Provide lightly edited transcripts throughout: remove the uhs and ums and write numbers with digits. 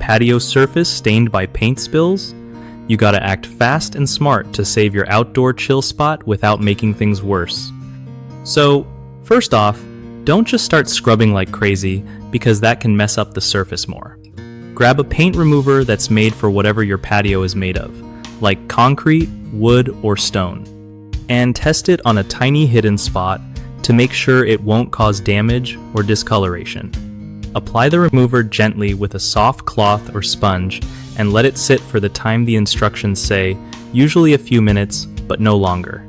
patio surface stained by paint spills? You gotta act fast and smart to save your outdoor chill spot without making things worse. So, first off, don't just start scrubbing like crazy because that can mess up the surface more. Grab a paint remover that's made for whatever your patio is made of, like concrete, wood, or stone, and test it on a tiny hidden spot to make sure it won't cause damage or discoloration. Apply the remover gently with a soft cloth or sponge and let it sit for the time the instructions say, usually a few minutes, but no longer.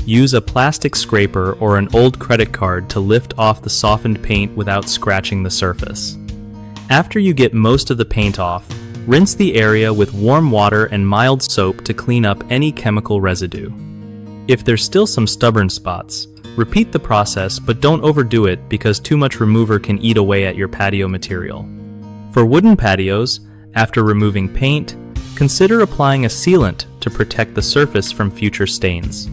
Use a plastic scraper or an old credit card to lift off the softened paint without scratching the surface. After you get most of the paint off, rinse the area with warm water and mild soap to clean up any chemical residue. If there's still some stubborn spots, repeat the process but don't overdo it because too much remover can eat away at your patio material. For wooden patios, after removing paint, consider applying a sealant to protect the surface from future stains.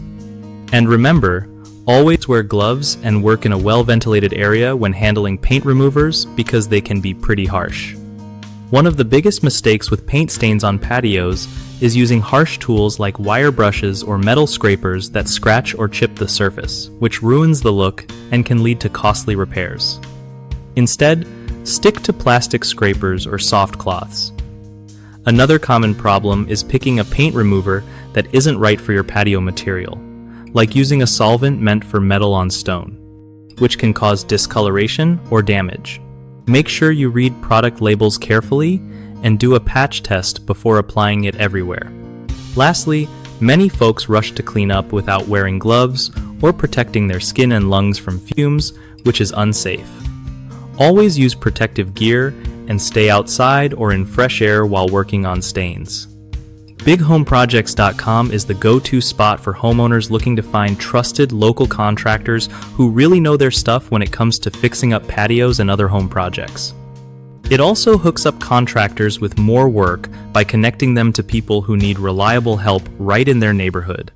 And remember, always wear gloves and work in a well-ventilated area when handling paint removers because they can be pretty harsh. One of the biggest mistakes with paint stains on patios is using harsh tools like wire brushes or metal scrapers that scratch or chip the surface, which ruins the look and can lead to costly repairs. Instead, stick to plastic scrapers or soft cloths. Another common problem is picking a paint remover that isn't right for your patio material, like using a solvent meant for metal on stone, which can cause discoloration or damage. Make sure you read product labels carefully and do a patch test before applying it everywhere. Lastly, many folks rush to clean up without wearing gloves or protecting their skin and lungs from fumes, which is unsafe. Always use protective gear and stay outside or in fresh air while working on stains. BigHomeProjects.com is the go-to spot for homeowners looking to find trusted local contractors who really know their stuff when it comes to fixing up patios and other home projects. It also hooks up contractors with more work by connecting them to people who need reliable help right in their neighborhood.